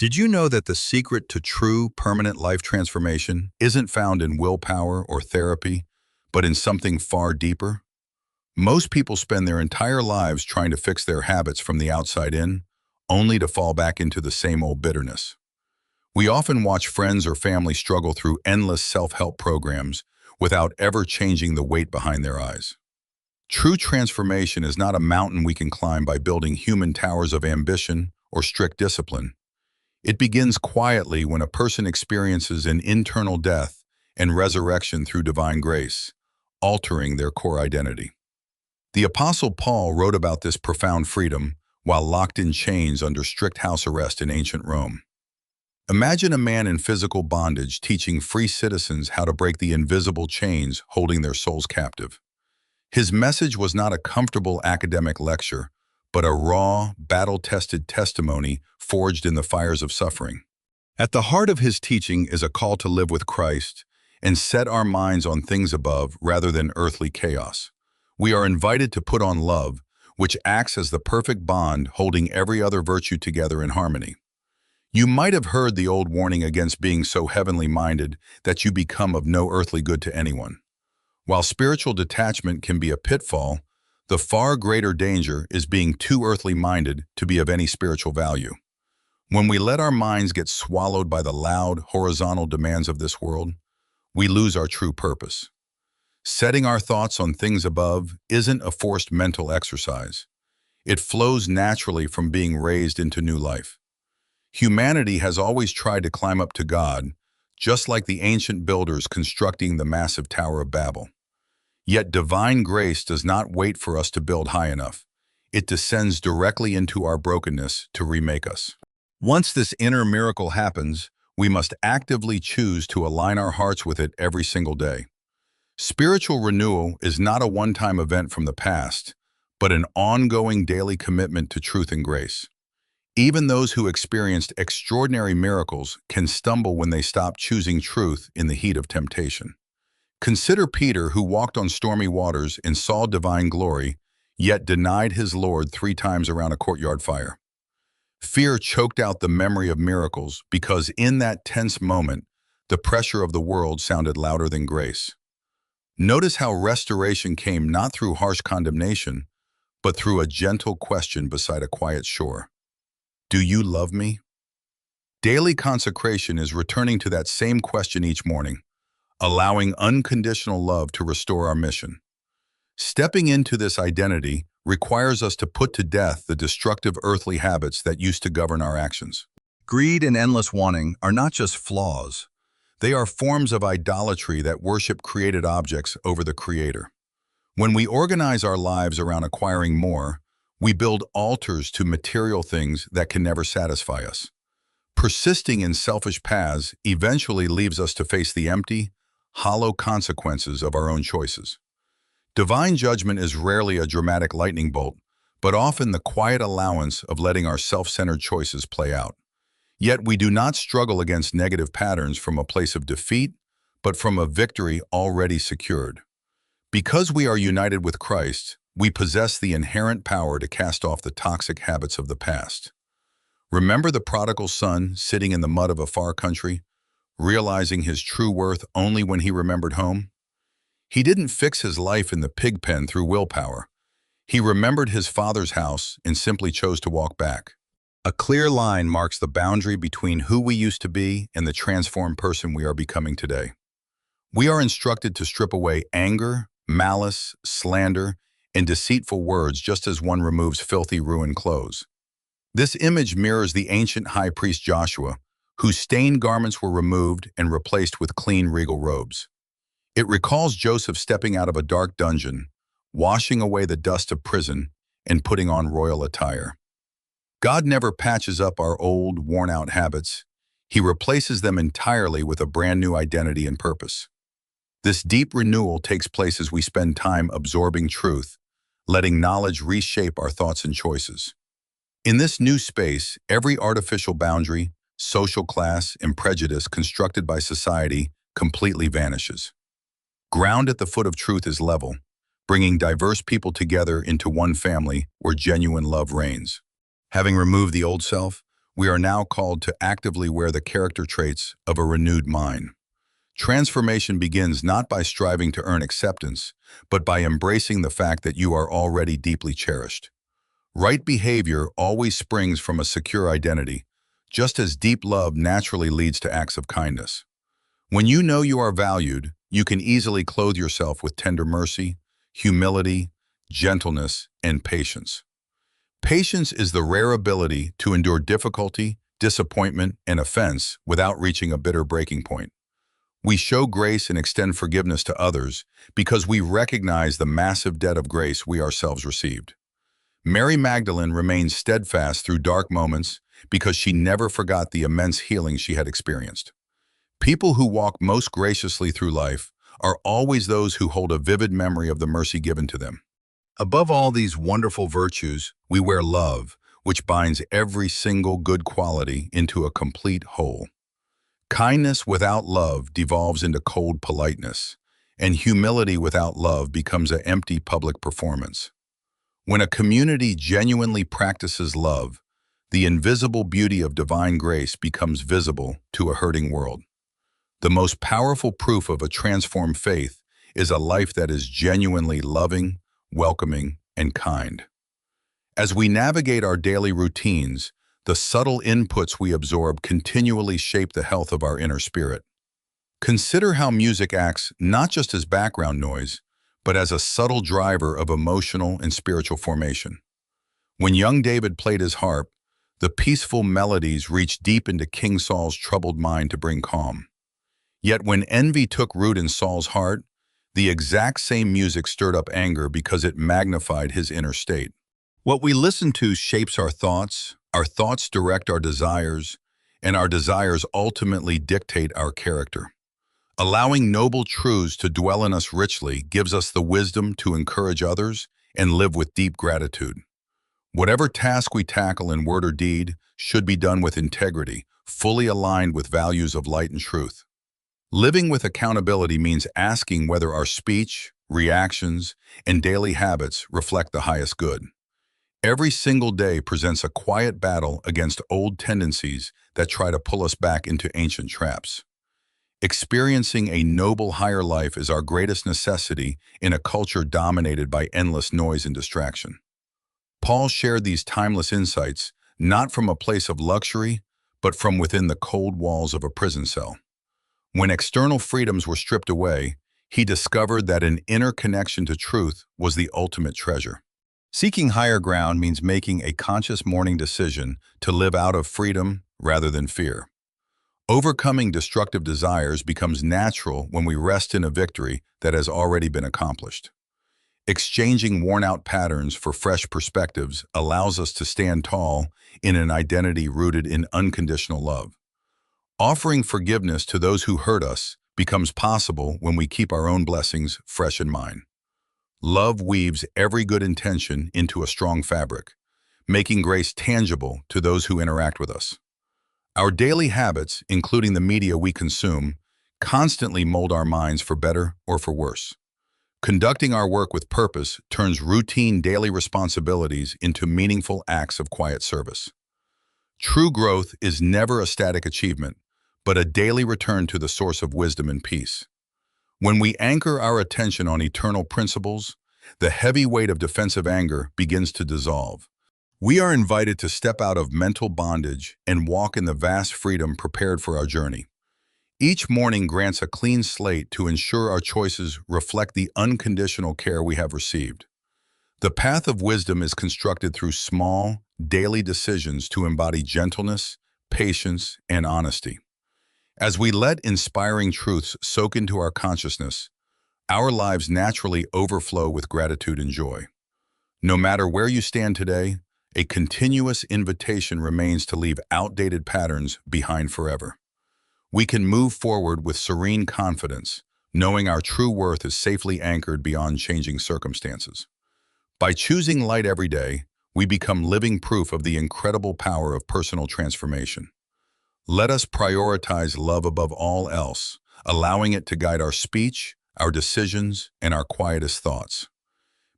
Did you know that the secret to true, permanent life transformation isn't found in willpower or therapy, but in something far deeper? Most people spend their entire lives trying to fix their habits from the outside in, only to fall back into the same old bitterness. We often watch friends or family struggle through endless self-help programs without ever changing the weight behind their eyes. True transformation is not a mountain we can climb by building human towers of ambition or strict discipline. It begins quietly when a person experiences an internal death and resurrection through divine grace, altering their core identity. The Apostle Paul wrote about this profound freedom while locked in chains under strict house arrest in ancient Rome. Imagine a man in physical bondage teaching free citizens how to break the invisible chains holding their souls captive. His message was not a comfortable academic lecture, but a raw, battle-tested testimony forged in the fires of suffering. At the heart of his teaching is a call to live with Christ and set our minds on things above rather than earthly chaos. We are invited to put on love, which acts as the perfect bond holding every other virtue together in harmony. You might have heard the old warning against being so heavenly minded that you become of no earthly good to anyone. While spiritual detachment can be a pitfall, the far greater danger is being too earthly minded to be of any spiritual value. When we let our minds get swallowed by the loud, horizontal demands of this world, we lose our true purpose. Setting our thoughts on things above isn't a forced mental exercise. It flows naturally from being raised into new life. Humanity has always tried to climb up to God, just like the ancient builders constructing the massive Tower of Babel. Yet divine grace does not wait for us to build high enough. It descends directly into our brokenness to remake us. Once this inner miracle happens, we must actively choose to align our hearts with it every single day. Spiritual renewal is not a one-time event from the past, but an ongoing daily commitment to truth and grace. Even those who experienced extraordinary miracles can stumble when they stop choosing truth in the heat of temptation. Consider Peter, who walked on stormy waters and saw divine glory, yet denied his Lord 3 times around a courtyard fire. Fear choked out the memory of miracles because in that tense moment, the pressure of the world sounded louder than grace. Notice how restoration came not through harsh condemnation, but through a gentle question beside a quiet shore. Do you love me? Daily consecration is returning to that same question each morning, allowing unconditional love to restore our mission. Stepping into this identity requires us to put to death the destructive earthly habits that used to govern our actions. Greed and endless wanting are not just flaws. They are forms of idolatry that worship created objects over the Creator. When we organize our lives around acquiring more, we build altars to material things that can never satisfy us. Persisting in selfish paths eventually leaves us to face the empty, hollow consequences of our own choices. Divine judgment is rarely a dramatic lightning bolt, but often the quiet allowance of letting our self-centered choices play out. Yet we do not struggle against negative patterns from a place of defeat, but from a victory already secured. Because we are united with Christ, we possess the inherent power to cast off the toxic habits of the past. Remember the prodigal son sitting in the mud of a far country, realizing his true worth only when he remembered home? He didn't fix his life in the pig pen through willpower. He remembered his father's house and simply chose to walk back. A clear line marks the boundary between who we used to be and the transformed person we are becoming today. We are instructed to strip away anger, malice, slander, and deceitful words just as one removes filthy, ruined clothes. This image mirrors the ancient high priest Joshua, whose stained garments were removed and replaced with clean, regal robes. It recalls Joseph stepping out of a dark dungeon, washing away the dust of prison, and putting on royal attire. God never patches up our old, worn-out habits. He replaces them entirely with a brand new identity and purpose. This deep renewal takes place as we spend time absorbing truth, letting knowledge reshape our thoughts and choices. In this new space, every artificial boundary, social class, and prejudice constructed by society completely vanishes. Ground at the foot of truth is level, bringing diverse people together into one family where genuine love reigns. Having removed the old self, we are now called to actively wear the character traits of a renewed mind. Transformation begins not by striving to earn acceptance, but by embracing the fact that you are already deeply cherished. Right behavior always springs from a secure identity, just as deep love naturally leads to acts of kindness. When you know you are valued, you can easily clothe yourself with tender mercy, humility, gentleness, and patience. Patience is the rare ability to endure difficulty, disappointment, and offense without reaching a bitter breaking point. We show grace and extend forgiveness to others because we recognize the massive debt of grace we ourselves received. Mary Magdalene remained steadfast through dark moments because she never forgot the immense healing she had experienced. People who walk most graciously through life are always those who hold a vivid memory of the mercy given to them. Above all these wonderful virtues, we wear love, which binds every single good quality into a complete whole. Kindness without love devolves into cold politeness, and humility without love becomes an empty public performance. When a community genuinely practices love, the invisible beauty of divine grace becomes visible to a hurting world. The most powerful proof of a transformed faith is a life that is genuinely loving, welcoming, and kind. As we navigate our daily routines, the subtle inputs we absorb continually shape the health of our inner spirit. Consider how music acts not just as background noise, but as a subtle driver of emotional and spiritual formation. When young David played his harp, the peaceful melodies reached deep into King Saul's troubled mind to bring calm. Yet when envy took root in Saul's heart, the exact same music stirred up anger because it magnified his inner state. What we listen to shapes our thoughts direct our desires, and our desires ultimately dictate our character. Allowing noble truths to dwell in us richly gives us the wisdom to encourage others and live with deep gratitude. Whatever task we tackle in word or deed should be done with integrity, fully aligned with values of light and truth. Living with accountability means asking whether our speech, reactions, and daily habits reflect the highest good. Every single day presents a quiet battle against old tendencies that try to pull us back into ancient traps. Experiencing a noble higher life is our greatest necessity in a culture dominated by endless noise and distraction. Paul shared these timeless insights not from a place of luxury, but from within the cold walls of a prison cell. When external freedoms were stripped away, he discovered that an inner connection to truth was the ultimate treasure. Seeking higher ground means making a conscious morning decision to live out of freedom rather than fear. Overcoming destructive desires becomes natural when we rest in a victory that has already been accomplished. Exchanging worn-out patterns for fresh perspectives allows us to stand tall in an identity rooted in unconditional love. Offering forgiveness to those who hurt us becomes possible when we keep our own blessings fresh in mind. Love weaves every good intention into a strong fabric, making grace tangible to those who interact with us. Our daily habits, including the media we consume, constantly mold our minds for better or for worse. Conducting our work with purpose turns routine daily responsibilities into meaningful acts of quiet service. True growth is never a static achievement, but a daily return to the source of wisdom and peace. When we anchor our attention on eternal principles, the heavy weight of defensive anger begins to dissolve. We are invited to step out of mental bondage and walk in the vast freedom prepared for our journey. Each morning grants a clean slate to ensure our choices reflect the unconditional care we have received. The path of wisdom is constructed through small, daily decisions to embody gentleness, patience, and honesty. As we let inspiring truths soak into our consciousness, our lives naturally overflow with gratitude and joy. No matter where you stand today, a continuous invitation remains to leave outdated patterns behind forever. We can move forward with serene confidence, knowing our true worth is safely anchored beyond changing circumstances. By choosing light every day, we become living proof of the incredible power of personal transformation. Let us prioritize love above all else, allowing it to guide our speech, our decisions, and our quietest thoughts.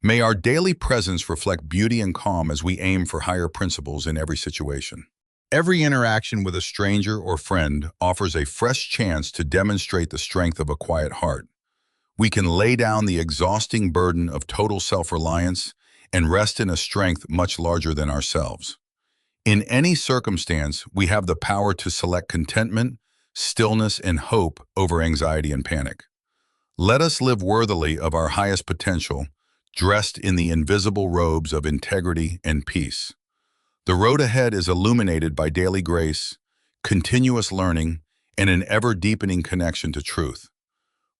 May our daily presence reflect beauty and calm as we aim for higher principles in every situation. Every interaction with a stranger or friend offers a fresh chance to demonstrate the strength of a quiet heart. We can lay down the exhausting burden of total self-reliance and rest in a strength much larger than ourselves. In any circumstance, we have the power to select contentment, stillness, and hope over anxiety and panic. Let us live worthily of our highest potential, dressed in the invisible robes of integrity and peace. The road ahead is illuminated by daily grace, continuous learning, and an ever-deepening connection to truth.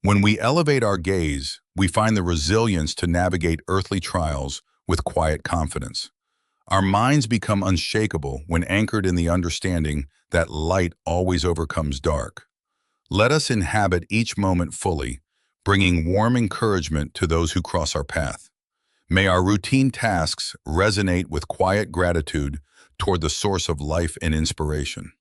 When we elevate our gaze, we find the resilience to navigate earthly trials with quiet confidence. Our minds become unshakable when anchored in the understanding that light always overcomes dark. Let us inhabit each moment fully, bringing warm encouragement to those who cross our path. May our routine tasks resonate with quiet gratitude toward the source of life and inspiration.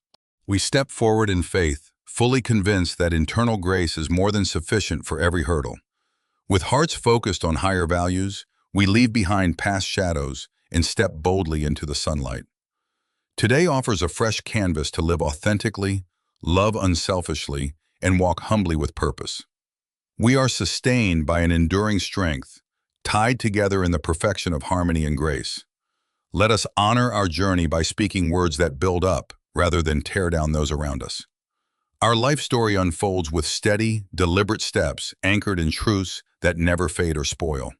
We step forward in faith, fully convinced that internal grace is more than sufficient for every hurdle. With hearts focused on higher values, we leave behind past shadows and step boldly into the sunlight. Today offers a fresh canvas to live authentically, love unselfishly, and walk humbly with purpose. We are sustained by an enduring strength, tied together in the perfection of harmony and grace. Let us honor our journey by speaking words that build up rather than tear down those around us. Our life story unfolds with steady, deliberate steps anchored in truths that never fade or spoil.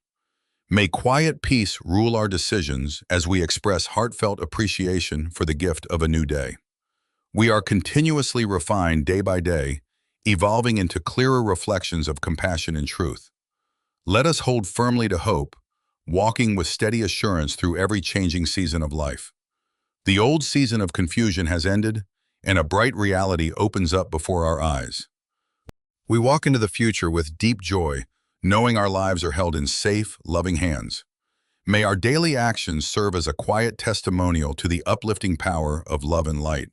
May quiet peace rule our decisions as we express heartfelt appreciation for the gift of a new day. We are continuously refined day by day, evolving into clearer reflections of compassion and truth. Let us hold firmly to hope, walking with steady assurance through every changing season of life. The old season of confusion has ended, and a bright reality opens up before our eyes. We walk into the future with deep joy, knowing our lives are held in safe, loving hands. May our daily actions serve as a quiet testimonial to the uplifting power of love and light.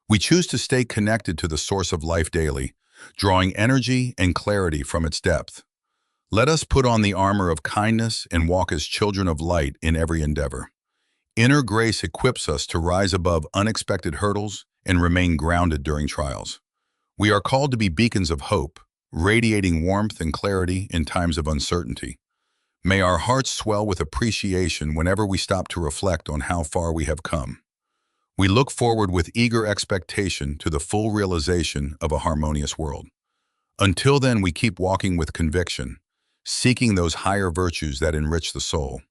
We choose to stay connected to the source of life daily, drawing energy and clarity from its depth. Let us put on the armor of kindness and walk as children of light in every endeavor. Inner grace equips us to rise above unexpected hurdles and remain grounded during trials. We are called to be beacons of hope, radiating warmth and clarity in times of uncertainty. May our hearts swell with appreciation whenever we stop to reflect on how far we have come. We look forward with eager expectation to the full realization of a harmonious world. Until then, we keep walking with conviction, seeking those higher virtues that enrich the soul.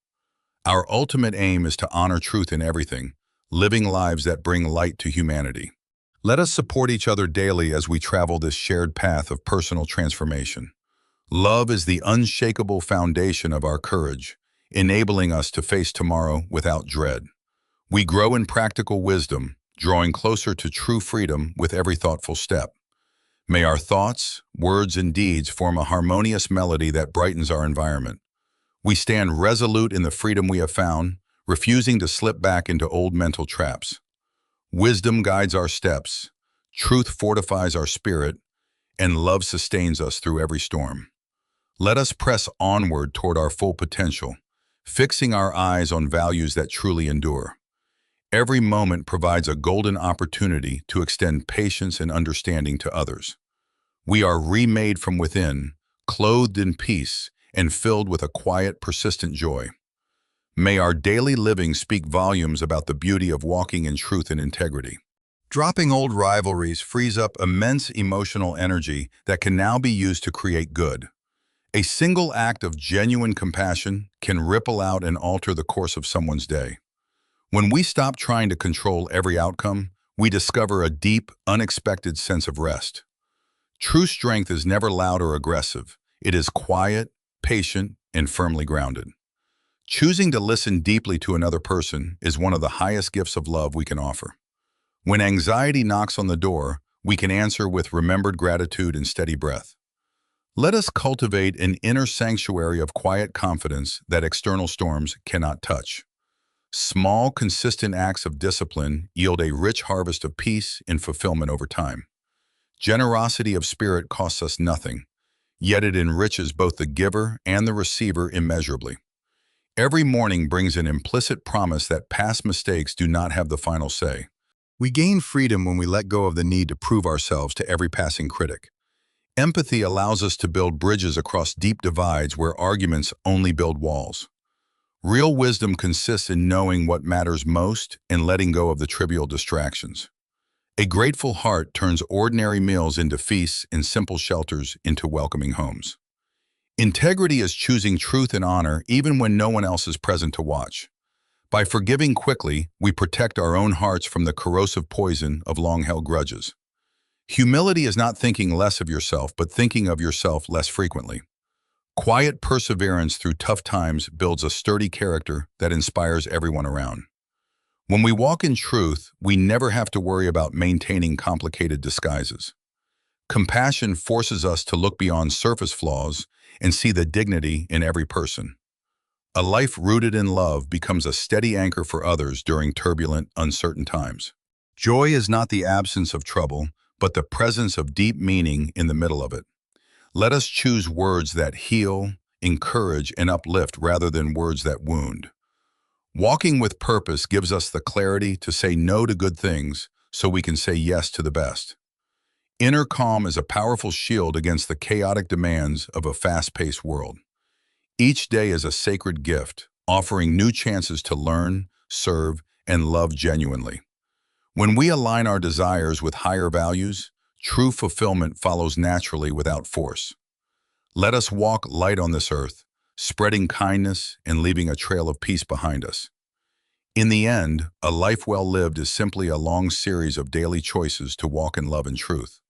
Our ultimate aim is to honor truth in everything, living lives that bring light to humanity. Let us support each other daily as we travel this shared path of personal transformation. Love is the unshakable foundation of our courage, enabling us to face tomorrow without dread. We grow in practical wisdom, drawing closer to true freedom with every thoughtful step. May our thoughts, words, and deeds form a harmonious melody that brightens our environment. We stand resolute in the freedom we have found, refusing to slip back into old mental traps. Wisdom guides our steps, truth fortifies our spirit, and love sustains us through every storm. Let us press onward toward our full potential, fixing our eyes on values that truly endure. Every moment provides a golden opportunity to extend patience and understanding to others. We are remade from within, clothed in peace, and filled with a quiet, persistent joy. May our daily living speak volumes about the beauty of walking in truth and integrity. Dropping old rivalries frees up immense emotional energy that can now be used to create good. A single act of genuine compassion can ripple out and alter the course of someone's day. When we stop trying to control every outcome, we discover a deep, unexpected sense of rest. True strength is never loud or aggressive. It is quiet, patient, and firmly grounded. Choosing to listen deeply to another person is one of the highest gifts of love we can offer. When anxiety knocks on the door, we can answer with remembered gratitude and steady breath. Let us cultivate an inner sanctuary of quiet confidence that external storms cannot touch. Small, consistent acts of discipline yield a rich harvest of peace and fulfillment over time. Generosity of spirit costs us nothing, yet it enriches both the giver and the receiver immeasurably. Every morning brings an implicit promise that past mistakes do not have the final say. We gain freedom when we let go of the need to prove ourselves to every passing critic. Empathy allows us to build bridges across deep divides where arguments only build walls. Real wisdom consists in knowing what matters most and letting go of the trivial distractions. A grateful heart turns ordinary meals into feasts and simple shelters into welcoming homes. Integrity is choosing truth and honor even when no one else is present to watch. By forgiving quickly, we protect our own hearts from the corrosive poison of long-held grudges. Humility is not thinking less of yourself, but thinking of yourself less frequently. Quiet perseverance through tough times builds a sturdy character that inspires everyone around. When we walk in truth, we never have to worry about maintaining complicated disguises. Compassion forces us to look beyond surface flaws and see the dignity in every person. A life rooted in love becomes a steady anchor for others during turbulent, uncertain times. Joy is not the absence of trouble, but the presence of deep meaning in the middle of it. Let us choose words that heal, encourage, and uplift rather than words that wound. Walking with purpose gives us the clarity to say no to good things so we can say yes to the best. Inner calm is a powerful shield against the chaotic demands of a fast-paced world. Each day is a sacred gift, offering new chances to learn, serve, and love genuinely. When we align our desires with higher values, true fulfillment follows naturally without force. Let us walk light on this earth, spreading kindness and leaving a trail of peace behind us. In the end, a life well lived is simply a long series of daily choices to walk in love and truth.